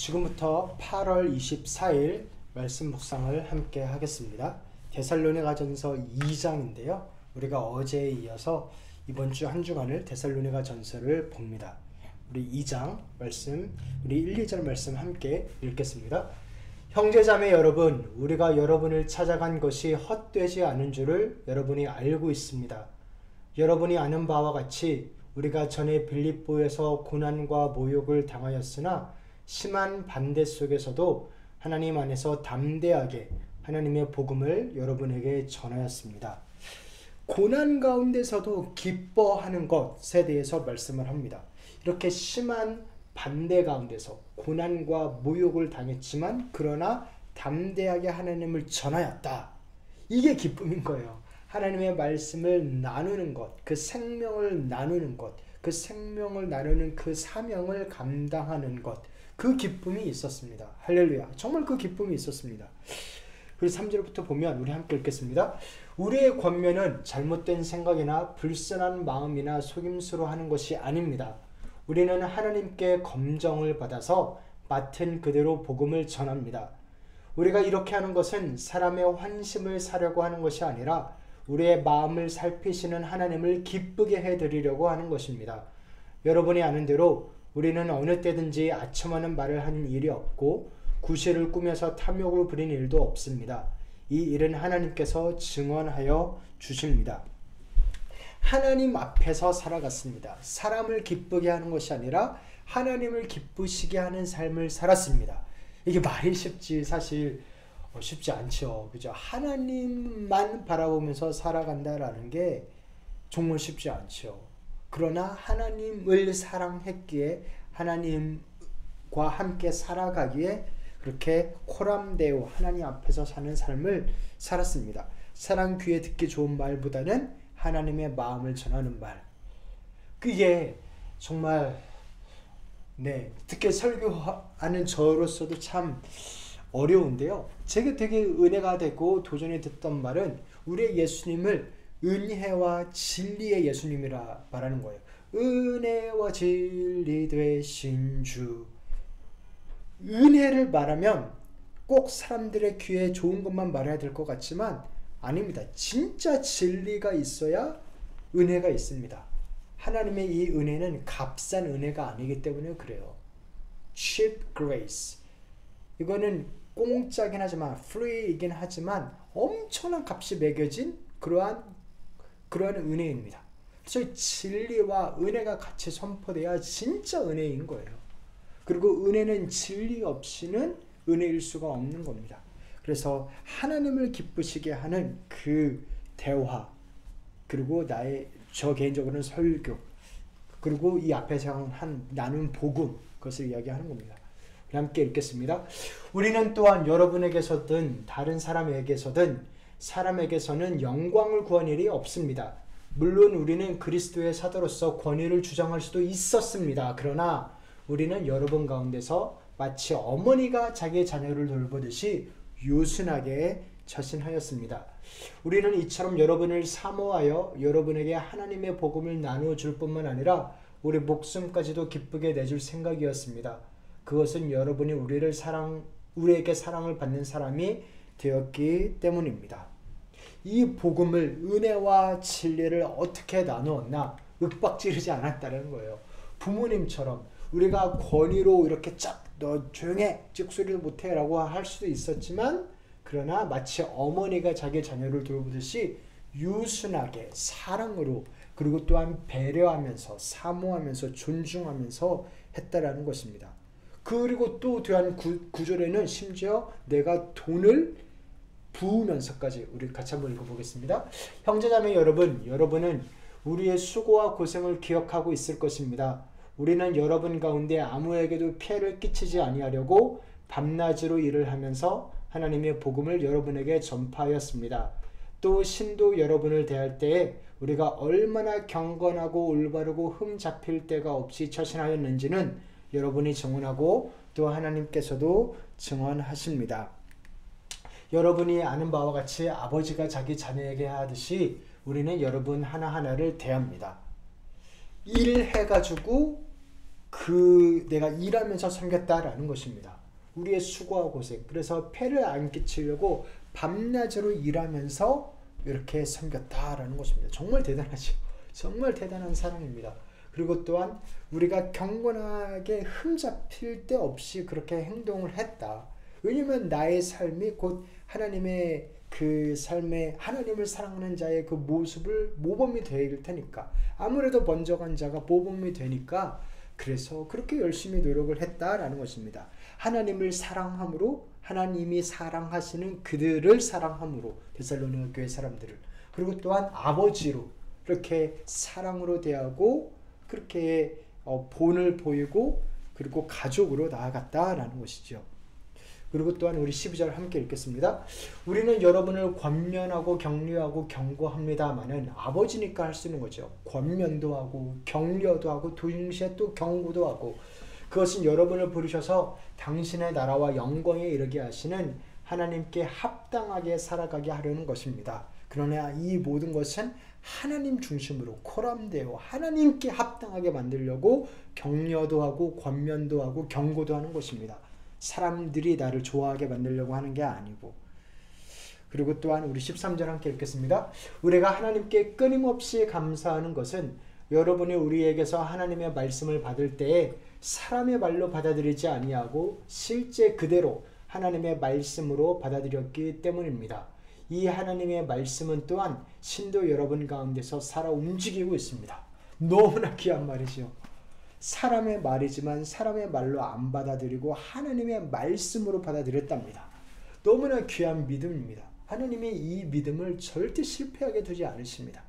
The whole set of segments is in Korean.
지금부터 8월 24일 말씀 묵상을 함께 하겠습니다. 데살로니가전서 2장인데요. 우리가 어제에 이어서 이번 주 한 주간을 데살로니가전서를 봅니다. 우리 2장 말씀, 우리 1, 2절 말씀 함께 읽겠습니다. 형제자매 여러분, 우리가 여러분을 찾아간 것이 헛되지 않은 줄을 여러분이 알고 있습니다. 여러분이 아는 바와 같이 우리가 전에 빌립보에서 고난과 모욕을 당하였으나 심한 반대 속에서도 하나님 안에서 담대하게 하나님의 복음을 여러분에게 전하였습니다. 고난 가운데서도 기뻐하는 것에 대해서 말씀을 합니다. 이렇게 심한 반대 가운데서 고난과 모욕을 당했지만 그러나 담대하게 하나님을 전하였다. 이게 기쁨인 거예요. 하나님의 말씀을 나누는 것, 그 생명을 나누는 것, 그 생명을 나누는 그 사명을 감당하는 것, 그 기쁨이 있었습니다. 할렐루야. 정말 그 기쁨이 있었습니다. 그래서 3절부터 보면 우리 함께 읽겠습니다. 우리의 권면은 잘못된 생각이나 불순한 마음이나 속임수로 하는 것이 아닙니다. 우리는 하나님께 검정을 받아서 맡은 그대로 복음을 전합니다. 우리가 이렇게 하는 것은 사람의 환심을 사려고 하는 것이 아니라 우리의 마음을 살피시는 하나님을 기쁘게 해드리려고 하는 것입니다. 여러분이 아는 대로 우리는 어느 때든지 아첨하는 말을 하는 일이 없고 구실을 꾸며서 탐욕을 부린 일도 없습니다. 이 일은 하나님께서 증언하여 주십니다. 하나님 앞에서 살아갔습니다. 사람을 기쁘게 하는 것이 아니라 하나님을 기쁘시게 하는 삶을 살았습니다. 이게 말이 쉽지 사실 쉽지 않죠. 그죠? 하나님만 바라보면서 살아간다라는 게 정말 쉽지 않죠. 그러나 하나님을 사랑했기에 하나님과 함께 살아가기에 그렇게 코람데오 하나님 앞에서 사는 삶을 살았습니다. 사람 귀에 듣기 좋은 말보다는 하나님의 마음을 전하는 말. 그게 정말 특히 설교하는 저로서도 참 어려운데요. 제게 되게 은혜가 되고 도전이 됐던 말은 우리의 예수님을 은혜와 진리의 예수님이라 말하는 거예요. 은혜와 진리 되신 주. 은혜를 말하면 꼭 사람들의 귀에 좋은 것만 말해야 될 것 같지만 아닙니다. 진짜 진리가 있어야 은혜가 있습니다. 하나님의 이 은혜는 값싼 은혜가 아니기 때문에 그래요. cheap grace. 이거는 공짜긴 하지만 free이긴 하지만 엄청난 값이 매겨진 그러한 은혜입니다. 그래서 진리와 은혜가 같이 선포돼야 진짜 은혜인 거예요. 그리고 은혜는 진리 없이는 은혜일 수가 없는 겁니다. 그래서 하나님을 기쁘시게 하는 그 대화, 그리고 저 개인적으로는 설교, 그리고 이 앞에서 나눈 복음, 그것을 이야기하는 겁니다. 함께 읽겠습니다. 우리는 또한 여러분에게서든 다른 사람에게서는 영광을 구한 일이 없습니다. 물론 우리는 그리스도의 사도로서 권위를 주장할 수도 있었습니다. 그러나 우리는 여러분 가운데서 마치 어머니가 자기의 자녀를 돌보듯이 요순하게 처신하였습니다. 우리는 이처럼 여러분을 사모하여 여러분에게 하나님의 복음을 나누어 줄 뿐만 아니라 우리 목숨까지도 기쁘게 내줄 생각이었습니다. 그것은 여러분이 우리에게 사랑을 받는 사람이 되었기 때문입니다. 이 복음을, 은혜와 진리를 어떻게 나누었나? 윽박지르지 않았다는 거예요. 부모님처럼 우리가 권위로 이렇게 너 조용해! 찍소리도 못해! 라고 할 수도 있었지만 그러나 마치 어머니가 자기 자녀를 돌보듯이 유순하게 사랑으로 그리고 또한 배려하면서 사모하면서 존중하면서 했다라는 것입니다. 그리고 또 뒤한 구절에는 심지어 내가 돈을 부으면서까지 우리 같이 한번 읽어보겠습니다. 형제자매 여러분, 여러분은 우리의 수고와 고생을 기억하고 있을 것입니다. 우리는 여러분 가운데 아무에게도 피해를 끼치지 아니하려고 밤낮으로 일을 하면서 하나님의 복음을 여러분에게 전파하였습니다. 또 신도 여러분을 대할 때에 우리가 얼마나 경건하고 올바르고 흠 잡힐 데가 없이 처신하였는지는 여러분이 증언하고 또 하나님께서도 증언하십니다. 여러분이 아는 바와 같이 아버지가 자기 자녀에게 하듯이 우리는 여러분 하나하나를 대합니다. 일해가지고 내가 일하면서 섬겼다라는 것입니다. 우리의 수고와 고생. 그래서 폐를 안 끼치려고 밤낮으로 일하면서 이렇게 섬겼다라는 것입니다. 정말 대단하죠. 정말 대단한 사랑입니다. 그리고 또한 우리가 경건하게 흠잡힐 데 없이 그렇게 행동을 했다. 왜냐면 나의 삶이 곧 하나님의 그 삶에 하나님을 사랑하는 자의 그 모습을 모범이 될 테니까, 아무래도 번져간 자가 모범이 되니까, 그래서 그렇게 열심히 노력을 했다라는 것입니다. 하나님을 사랑함으로, 하나님이 사랑하시는 그들을 사랑함으로, 데살로니가 교회 사람들을, 그리고 또한 아버지로 이렇게 사랑으로 대하고 그렇게 본을 보이고 그리고 가족으로 나아갔다라는 것이죠. 그리고 또한 우리 12절 함께 읽겠습니다. 우리는 여러분을 권면하고 격려하고 경고합니다마는, 아버지니까 할 수 있는 거죠. 권면도 하고 격려도 하고 동시에 또 경고도 하고, 그것은 여러분을 부르셔서 당신의 나라와 영광에 이르게 하시는 하나님께 합당하게 살아가게 하려는 것입니다. 그러나 이 모든 것은 하나님 중심으로 코람데오 하나님께 합당하게 만들려고 격려도 하고 권면도 하고 경고도 하는 것입니다. 사람들이 나를 좋아하게 만들려고 하는 게 아니고. 그리고 또한 우리 13절 함께 읽겠습니다. 우리가 하나님께 끊임없이 감사하는 것은 여러분이 우리에게서 하나님의 말씀을 받을 때에 사람의 말로 받아들이지 아니하고 실제 그대로 하나님의 말씀으로 받아들였기 때문입니다. 이 하나님의 말씀은 또한 신도 여러분 가운데서 살아 움직이고 있습니다. 너무나 귀한 말이죠. 사람의 말이지만 사람의 말로 안 받아들이고 하나님의 말씀으로 받아들였답니다. 너무나 귀한 믿음입니다. 하나님이 이 믿음을 절대 실패하게 두지 않으십니다.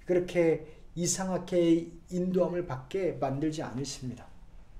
그렇게 이상하게 인도함을 받게 만들지 않으십니다.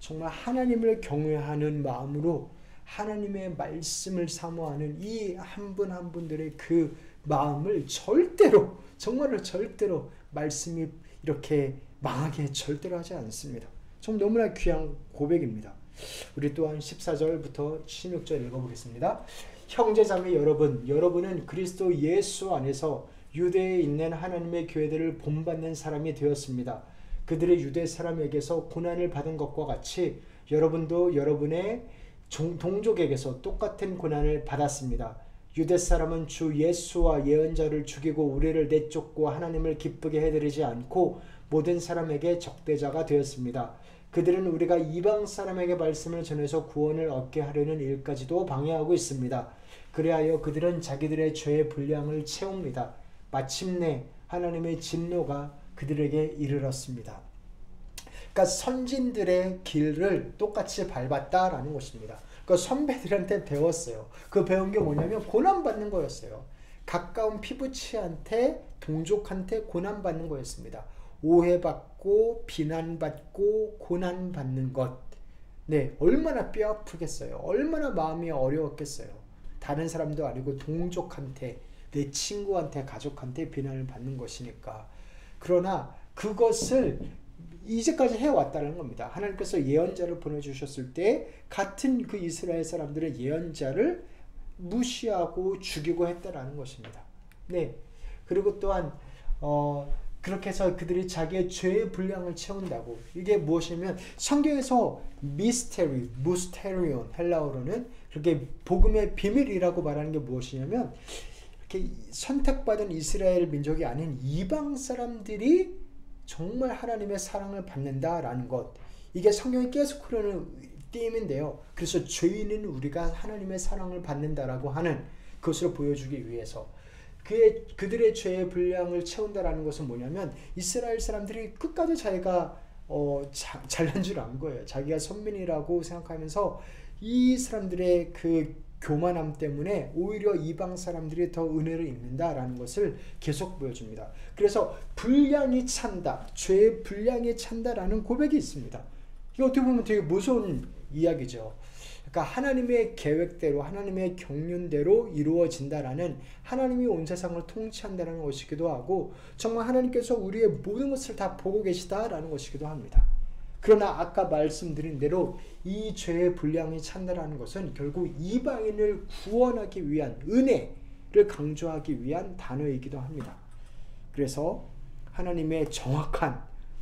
정말 하나님을 경외하는 마음으로 하나님의 말씀을 사모하는 이 한 분 한 분들의 그 마음을 절대로, 정말로 절대로 말씀이 이렇게 망하게 절대로 하지 않습니다. 좀 너무나 귀한 고백입니다. 우리 또한 14절부터 16절 읽어보겠습니다. 형제자매 여러분, 여러분은 그리스도 예수 안에서 유대에 있는 하나님의 교회들을 본받는 사람이 되었습니다. 그들의 유대 사람에게서 고난을 받은 것과 같이 여러분도 여러분의 동족에게서 똑같은 고난을 받았습니다. 유대 사람은 주 예수와 예언자를 죽이고 우리를 내쫓고 하나님을 기쁘게 해드리지 않고 모든 사람에게 적대자가 되었습니다. 그들은 우리가 이방 사람에게 말씀을 전해서 구원을 얻게 하려는 일까지도 방해하고 있습니다. 그리하여 그들은 자기들의 죄의 분량을 채웁니다. 마침내 하나님의 진노가 그들에게 이르렀습니다. 그러니까 선진들의 길을 똑같이 밟았다라는 것입니다. 그러니까 선배들한테 배웠어요. 그 배운 게 뭐냐면 고난받는 거였어요. 가까운 피부치한테, 동족한테 고난받는 거였습니다. 오해받고 비난받고 고난받는 것. 네, 얼마나 뼈아프겠어요. 얼마나 마음이 어려웠겠어요. 다른 사람도 아니고 동족한테, 내 친구한테, 가족한테 비난을 받는 것이니까. 그러나 그것을 이제까지 해왔다는 겁니다. 하나님께서 예언자를 보내주셨을 때 같은 그 이스라엘 사람들의 예언자를 무시하고 죽이고 했다라는 것입니다. 네. 그리고 또한 그렇게 해서 그들이 자기의 죄의 분량을 채운다고. 이게 무엇이냐면 성경에서 미스테리, 무스테리온 헬라어로는 그렇게 복음의 비밀이라고 말하는 게 무엇이냐면, 이렇게 선택받은 이스라엘 민족이 아닌 이방 사람들이 정말 하나님의 사랑을 받는다라는 것. 이게 성경이 계속 흐르는 띠임인데요. 그래서 죄인은 우리가 하나님의 사랑을 받는다라고 하는 것으로 보여주기 위해서 그들의 죄의 분량을 채운다라는 것은 뭐냐면, 이스라엘 사람들이 끝까지 자기가 잘난 줄 안 거예요. 자기가 선민이라고 생각하면서 이 사람들의 그 교만함 때문에 오히려 이방 사람들이 더 은혜를 입는다라는 것을 계속 보여줍니다. 그래서 분량이 찬다, 죄의 분량이 찬다라는 고백이 있습니다. 이게 어떻게 보면 되게 무서운 이야기죠. 그러니까 하나님의 계획대로, 하나님의 경륜대로 이루어진다라는, 하나님이 온 세상을 통치한다는 것이기도 하고, 정말 하나님께서 우리의 모든 것을 다 보고 계시다라는 것이기도 합니다. 그러나 아까 말씀드린 대로 이 죄의 분량이 찬다라는 것은 결국 이방인을 구원하기 위한 은혜를 강조하기 위한 단어이기도 합니다. 그래서 하나님의 정확한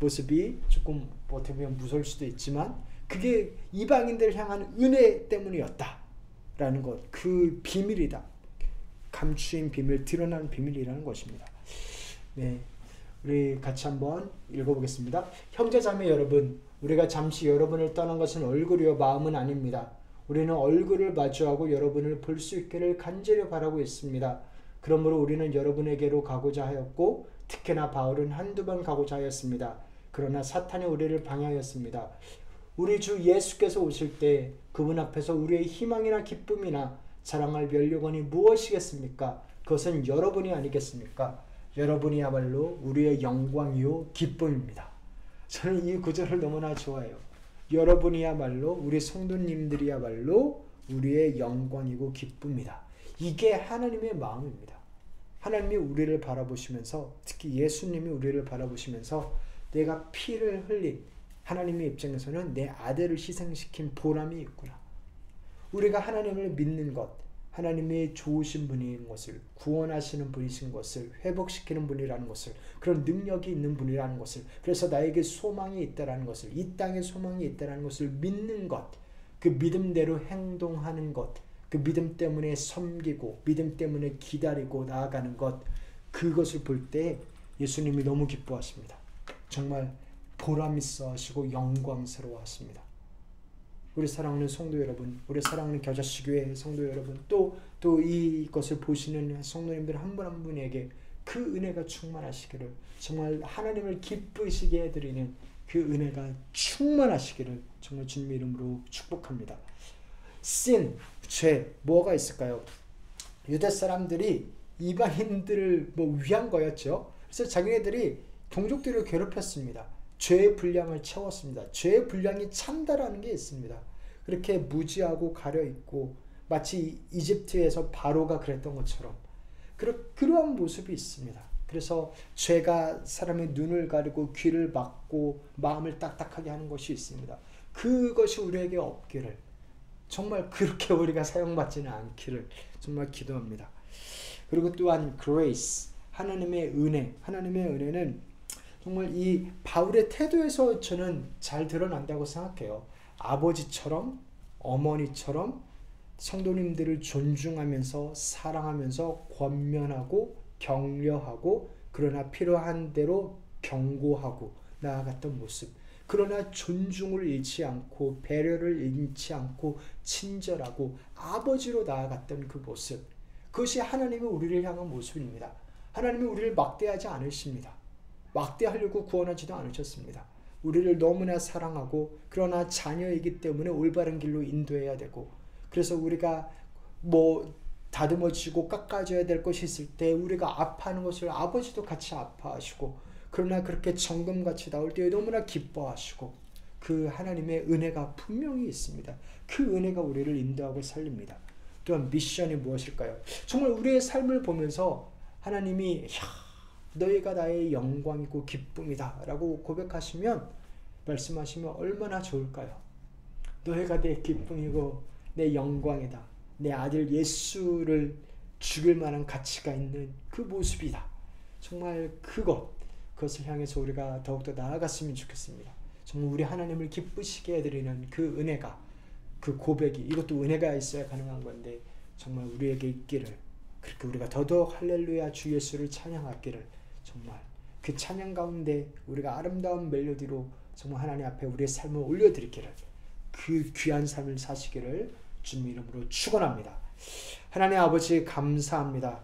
모습이 조금 어떻게 보면 무서울 수도 있지만 그게 이방인들을 향한 은혜 때문이었다라는 것, 그 비밀이다. 감추인 비밀, 드러나는 비밀이라는 것입니다. 네, 우리 같이 한번 읽어보겠습니다. 형제자매 여러분, 우리가 잠시 여러분을 떠난 것은 얼굴이요 마음은 아닙니다. 우리는 얼굴을 마주하고 여러분을 볼 수 있기를 간절히 바라고 있습니다. 그러므로 우리는 여러분에게로 가고자 하였고 특히나 바울은 한두 번 가고자 하였습니다. 그러나 사탄이 우리를 방해하였습니다. 우리 주 예수께서 오실 때 그분 앞에서 우리의 희망이나 기쁨이나 자랑할 면류관이 무엇이겠습니까? 그것은 여러분이 아니겠습니까? 여러분이야말로 우리의 영광이요 기쁨입니다. 저는 이 구절을 너무나 좋아해요. 여러분이야말로, 우리 성도님들이야말로 우리의 영광이고 기쁨이다. 이게 하나님의 마음입니다. 하나님이 우리를 바라보시면서, 특히 예수님이 우리를 바라보시면서 내가 피를 흘린, 하나님의 입장에서는 내 아들을 희생시킨 보람이 있구나. 우리가 하나님을 믿는 것, 하나님의 좋으신 분인 것을, 구원하시는 분이신 것을, 회복시키는 분이라는 것을, 그런 능력이 있는 분이라는 것을, 그래서 나에게 소망이 있다라는 것을, 이 땅에 소망이 있다라는 것을 믿는 것, 그 믿음대로 행동하는 것, 그 믿음 때문에 섬기고 믿음 때문에 기다리고 나아가는 것, 그것을 볼 때 예수님이 너무 기뻐하십니다. 정말 보람있어 하시고 영광스러워 하십니다. 우리 사랑하는 성도 여러분, 우리 사랑하는 겨자씨교회 성도 여러분, 또 이것을 보시는 성도님들 한 분 한 분에게 그 은혜가 충만하시기를, 정말 하나님을 기쁘시게 해드리는 그 은혜가 충만하시기를 정말 주님의 이름으로 축복합니다. sin, 죄, 뭐가 있을까요? 유대 사람들이 이방인들을 위한 거였죠. 그래서 자기네들이 동족들을 괴롭혔습니다. 죄의 분량을 채웠습니다. 죄의 분량이 찬다라는 게 있습니다. 그렇게 무지하고 가려있고 마치 이집트에서 바로가 그랬던 것처럼 그러한 모습이 있습니다. 그래서 죄가 사람의 눈을 가리고 귀를 막고 마음을 딱딱하게 하는 것이 있습니다. 그것이 우리에게 없기를, 정말 그렇게 우리가 사용받지는 않기를 정말 기도합니다. 그리고 또한 grace, 하나님의 은혜, 하나님의 은혜는 정말 이 바울의 태도에서 저는 잘 드러난다고 생각해요. 아버지처럼, 어머니처럼 성도님들을 존중하면서 사랑하면서 권면하고 격려하고, 그러나 필요한 대로 경고하고 나아갔던 모습. 그러나 존중을 잃지 않고 배려를 잃지 않고 친절하고 아버지로 나아갔던 그 모습, 그것이 하나님이 우리를 향한 모습입니다. 하나님이 우리를 막대하지 않으십니다. 막대하려고 구원하지도 않으셨습니다. 우리를 너무나 사랑하고, 그러나 자녀이기 때문에 올바른 길로 인도해야 되고, 그래서 우리가 다듬어지고 깎아줘야 될 것이 있을 때 우리가 아파하는 것을 아버지도 같이 아파하시고, 그러나 그렇게 정금같이 나올 때 너무나 기뻐하시고, 그 하나님의 은혜가 분명히 있습니다. 그 은혜가 우리를 인도하고 살립니다. 또한 미션이 무엇일까요? 정말 우리의 삶을 보면서 하나님이 너희가 나의 영광이고 기쁨이다 라고 고백하시면, 말씀하시면 얼마나 좋을까요? 너희가 내 기쁨이고 내 영광이다, 내 아들 예수를 죽일 만한 가치가 있는 그 모습이다. 정말 그것을 향해서 우리가 더욱더 나아갔으면 좋겠습니다. 정말 우리 하나님을 기쁘시게 해드리는 그 은혜가, 그 고백이, 이것도 은혜가 있어야 가능한 건데 정말 우리에게 있기를, 그렇게 우리가 더더욱 할렐루야 주 예수를 찬양하기를, 정말 그 찬양 가운데 우리가 아름다운 멜로디로 정말 하나님 앞에 우리의 삶을 올려드리기를, 그 귀한 삶을 사시기를 주님 이름으로 축원합니다. 하나님 아버지 감사합니다.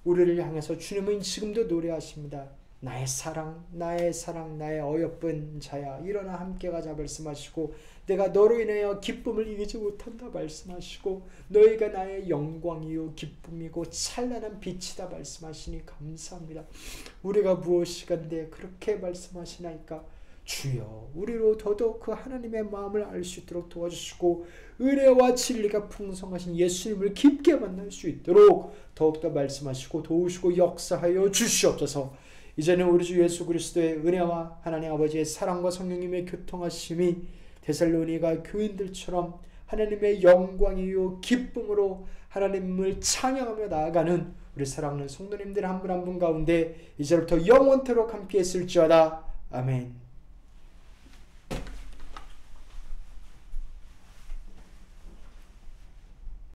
우리를 향해서 주님은 지금도 노래하십니다. 나의 사랑, 나의 사랑, 나의 어여쁜 자야, 일어나 함께 가자 말씀하시고, 내가 너로 인하여 기쁨을 이기지 못한다 말씀하시고, 너희가 나의 영광이요 기쁨이고 찬란한 빛이다 말씀하시니 감사합니다. 우리가 무엇이간데 그렇게 말씀하시나이까. 주여, 우리로 더더욱 그 하나님의 마음을 알 수 있도록 도와주시고, 은혜와 진리가 풍성하신 예수님을 깊게 만날 수 있도록 더욱더 말씀하시고 도우시고 역사하여 주시옵소서. 이제는 우리 주 예수 그리스도의 은혜와 하나님 아버지의 사랑과 성령님의 교통하심이 데살로니가 교인들처럼 하나님의 영광이요 기쁨으로 하나님을 찬양하며 나아가는 우리 사랑하는 성도님들 한 분 한 분 가운데 이제부터 영원토록 함께 했을지어다. 아멘.